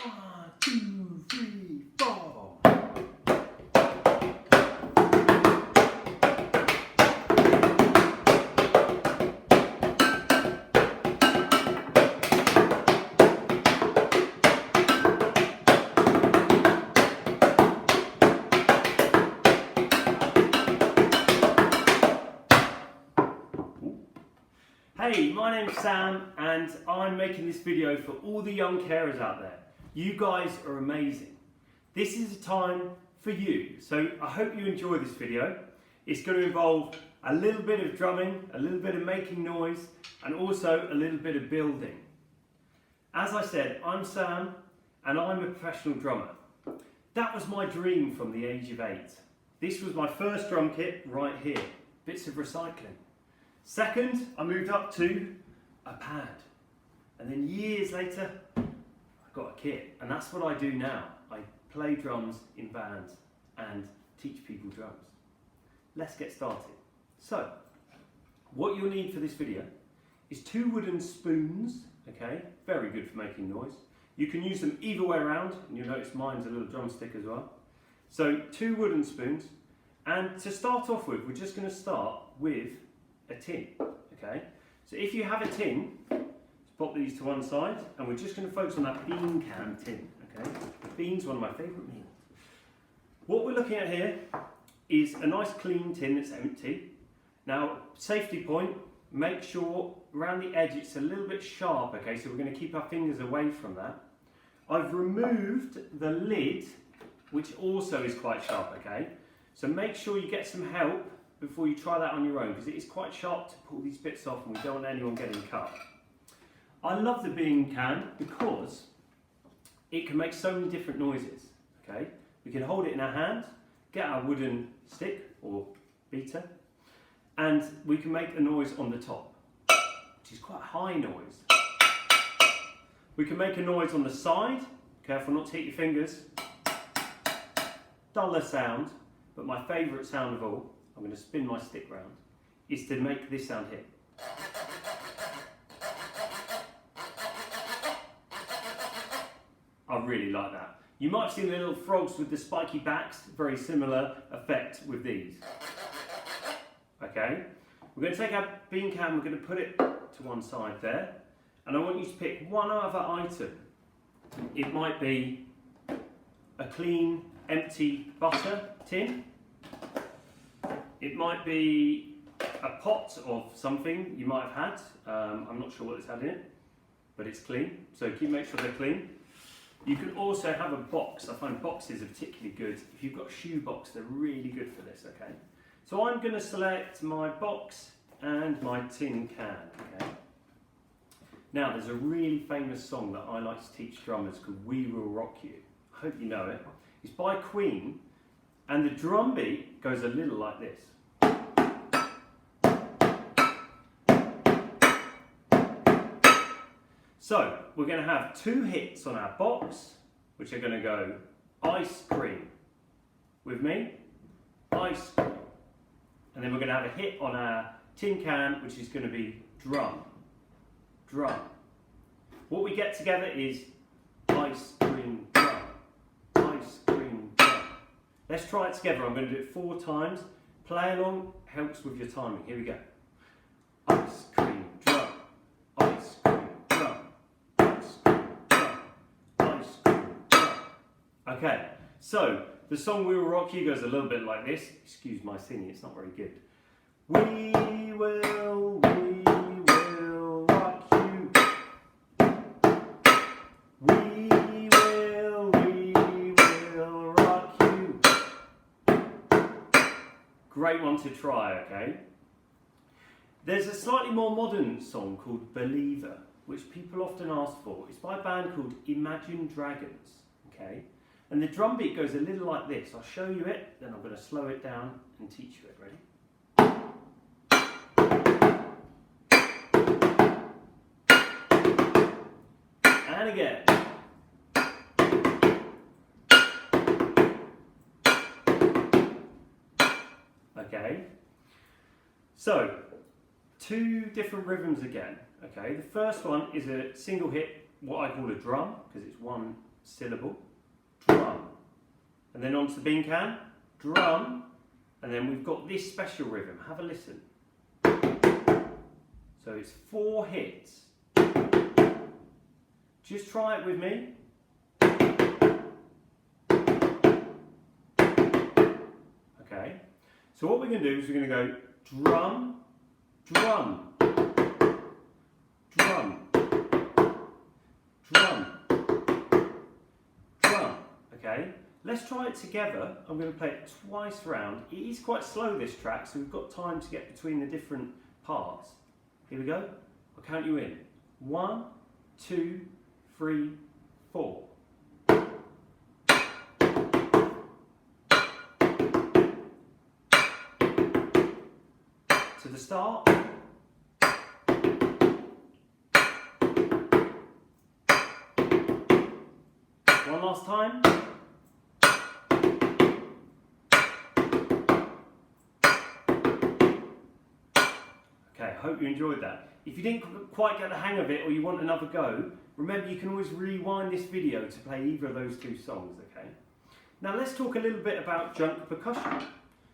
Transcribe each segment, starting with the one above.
1, 2, 3, 4. Hey, my name's Sam and I'm making this video for all the young carers out there. You guys are amazing. This is a time for you, so I hope you enjoy this video. It's going to involve a little bit of drumming, a little bit of making noise, and also a little bit of building. As I said, I'm Sam and I'm a professional drummer. That was my dream from the age of 8. This was my first drum kit right here, bits of recycling. Second, I moved up to a pad, and then years later I got a kit, and that's what I do now. I play drums in bands and teach people drums. Let's get started. So, what you'll need for this video is 2 wooden spoons, okay, very good for making noise. You can use them either way around, and you'll notice mine's a little drumstick as well. So 2 wooden spoons, and to start off with, we're just going to start with a tin, okay? So if you have a tin, let's pop these to one side, and we're just going to focus on that bean can tin, okay? Beans, one of my favourite meals. What we're looking at here is a nice clean tin that's empty. Now, safety point, make sure around the edge it's a little bit sharp, okay? So we're going to keep our fingers away from that. I've removed the lid, which also is quite sharp, okay? So make sure you get some help before you try that on your own, because it is quite sharp to pull these bits off and we don't want anyone getting cut. I love the bean can because it can make so many different noises, okay? We can hold it in our hand, get our wooden stick or beater, and we can make a noise on the top, which is quite a high noise. We can make a noise on the side, careful not to hit your fingers, duller sound, but my favourite sound of all, I'm going to spin my stick round, is to make this sound here. I really like that. You might have seen the little frogs with the spiky backs, very similar effect with these. Okay, we're going to take our bean can, we're going to put it to one side there, and I want you to pick one other item. It might be a clean, empty butter tin. It might be a pot of something you might have had. I'm not sure what it's had in it, but it's clean, so make sure they're clean. You can also have a box. I find boxes are particularly good. If you've got a shoebox, they're really good for this, okay? So I'm going to select my box and my tin can, okay? Now, there's a really famous song that I like to teach drummers called We Will Rock You. I hope you know it. It's by Queen, and the drum beat goes a little like this. So, we're going to have 2 hits on our box, which are going to go ice cream. With me? Ice cream. And then we're going to have a hit on our tin can, which is going to be drum. Drum. What we get together is ice cream drum. Ice cream drum. Let's try it together. I'm going to do it 4 times. Play along helps with your timing. Here we go. Ice cream drum. Ice cream drum. Ice cream drum. Ice cream drum. Okay, so the song We Will Rock You goes a little bit like this. Excuse my singing, it's not very good. We will rock you. We will rock you. Great one to try, okay? There's a slightly more modern song called Believer, which people often ask for. It's by a band called Imagine Dragons, okay? And the drum beat goes a little like this. I'll show you it, then I'm going to slow it down and teach you it. Ready? And again. Okay. So, 2 different rhythms again. Okay. The first one is a single hit, what I call a drum, because it's one syllable, drum. And then onto the bean can, drum, and then we've got this special rhythm. Have a listen. So it's 4 hits. Just try it with me. Okay. So what we're going to do is we're going to go drum, drum, drum, drum, drum. Okay. Let's try it together. I'm going to play it twice round. It is quite slow, this track, so we've got time to get between the different parts. Here we go. I'll count you in. 1, 2, 3, 4. To the start. One last time. Okay, I hope you enjoyed that. If you didn't quite get the hang of it or you want another go, remember you can always rewind this video to play either of those 2 songs, okay? Now let's talk a little bit about junk percussion.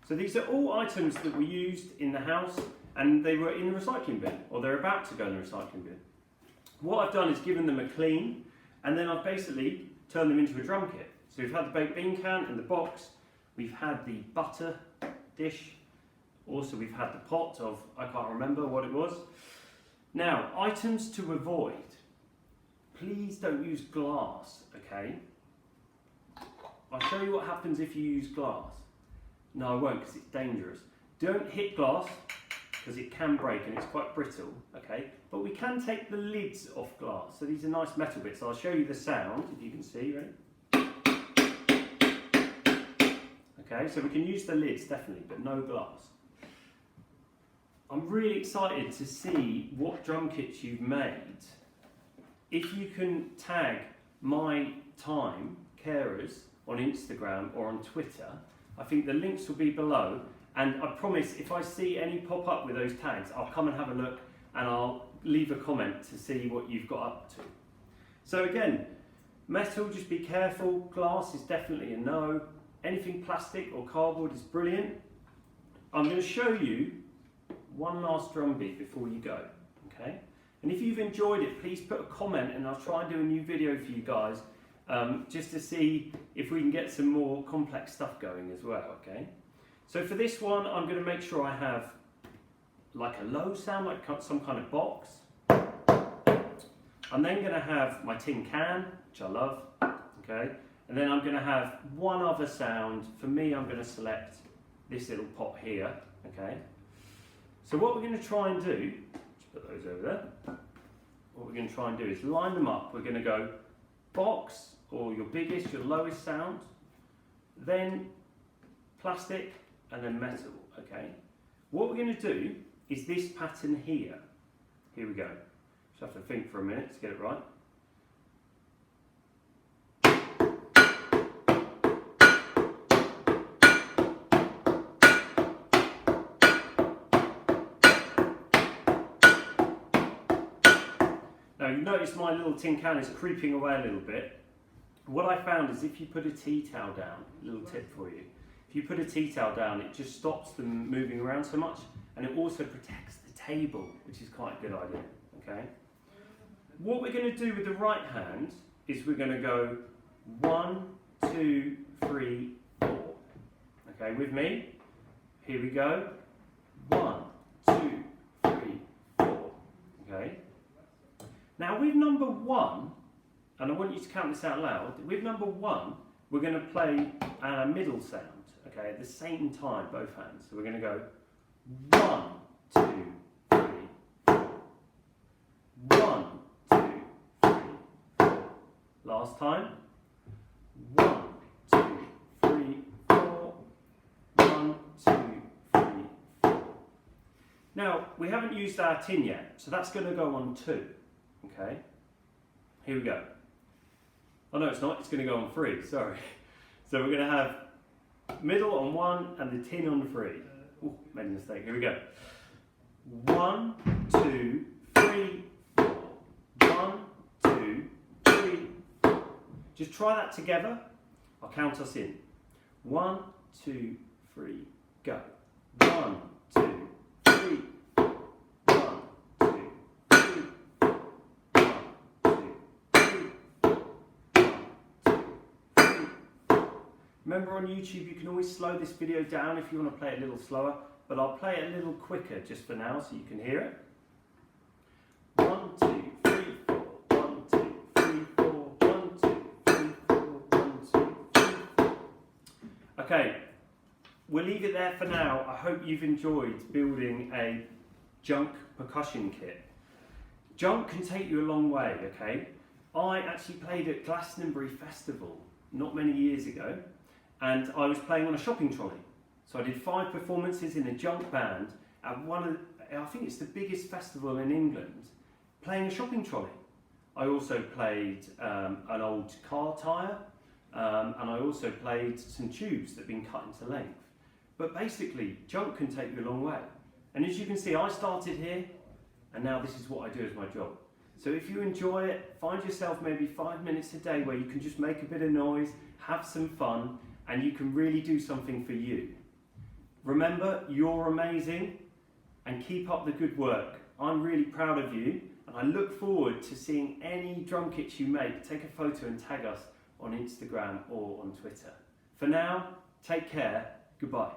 So these are all items that were used in the house and they were in the recycling bin, or they're about to go in the recycling bin. What I've done is given them a clean, and then I've basically turned them into a drum kit. So we've had the baked bean can and the box, we've had the butter dish, also we've had the pot of, I can't remember what it was. Now, items to avoid. Please don't use glass, okay? I'll show you what happens if you use glass. No, I won't, because it's dangerous. Don't hit glass, because it can break and it's quite brittle, okay? But we can take the lids off glass. So these are nice metal bits. So I'll show you the sound, if you can see, ready? Okay, so we can use the lids, definitely, but no glass. I'm really excited to see what drum kits you've made. If you can tag MYTime Carers on Instagram or on Twitter, I think the links will be below, and I promise if I see any pop up with those tags, I'll come and have a look and I'll leave a comment to see what you've got up to. So again, metal, just be careful. Glass is definitely a no. Anything plastic or cardboard is brilliant. I'm going to show you one last drum beat before you go, okay? And if you've enjoyed it, please put a comment and I'll try and do a new video for you guys just to see if we can get some more complex stuff going as well, okay? So for this one, I'm going to make sure I have like a low sound, like some kind of box. I'm then going to have my tin can, which I love, okay? And then I'm going to have one other sound. For me, I'm going to select this little pot here, okay? So what we're going to try and do, just put those over there. What we're going to try and do is line them up. We're going to go box, or your biggest, your lowest sound, then plastic, and then metal, okay? What we're going to do is this pattern here. Here we go. Just have to think for a minute to get it right. Now you notice my little tin can is creeping away a little bit. What I found is if you put a tea towel down, a little tip for you, if you put a tea towel down, it just stops them moving around so much, and it also protects the table, which is quite a good idea, okay? What we're going to do with the right hand is we're going to go 1, 2, 3, 4. Okay, with me? Here we go. 1, 2, 3, 4. Okay? Now with number 1, and I want you to count this out loud, with number 1, we're going to play a middle sound, okay, at the same time, both hands. So we're going to go 1, 2, 3, 4. 1, 2, 3, 4. Last time. 1, 2, 3, 4. 1, 2, 3, 4. Now, we haven't used our tin yet, so that's going to go on 2. Okay? Here we go. Oh no, it's not, it's going to go on 3, sorry. So we're going to have middle on 1 and the tin on 3. Ooh, made a mistake. Here we go. 1, 2, 3, 4. 1, 2, 3, 4. Just try that together. I'll count us in. 1, 2, 3, go. 1, 2, 3. 1, 2, 3. 1, 2, 3. 1, 2, 3. Remember, on YouTube you can always slow this video down if you want to play it a little slower, but I'll play it a little quicker just for now so you can hear it. 1, 2, 3, 4. 1, 2, 3, 4. 1, 2, 3, 4. 1, 2, 3, 4. Okay, we'll leave it there for now. I hope you've enjoyed building a junk percussion kit. Junk can take you a long way, okay? I actually played at Glastonbury Festival not many years ago, and I was playing on a shopping trolley. So I did 5 performances in a junk band at I think it's the biggest festival in England, playing a shopping trolley. I also played an old car tyre, and I also played some tubes that have been cut into length. But basically, junk can take you a long way. And as you can see, I started here, and now this is what I do as my job. So if you enjoy it, find yourself maybe 5 minutes a day where you can just make a bit of noise, have some fun, and you can really do something for you. Remember, you're amazing, and keep up the good work. I'm really proud of you, and I look forward to seeing any drum kits you make. Take a photo and tag us on Instagram or on Twitter. For now, take care. Goodbye.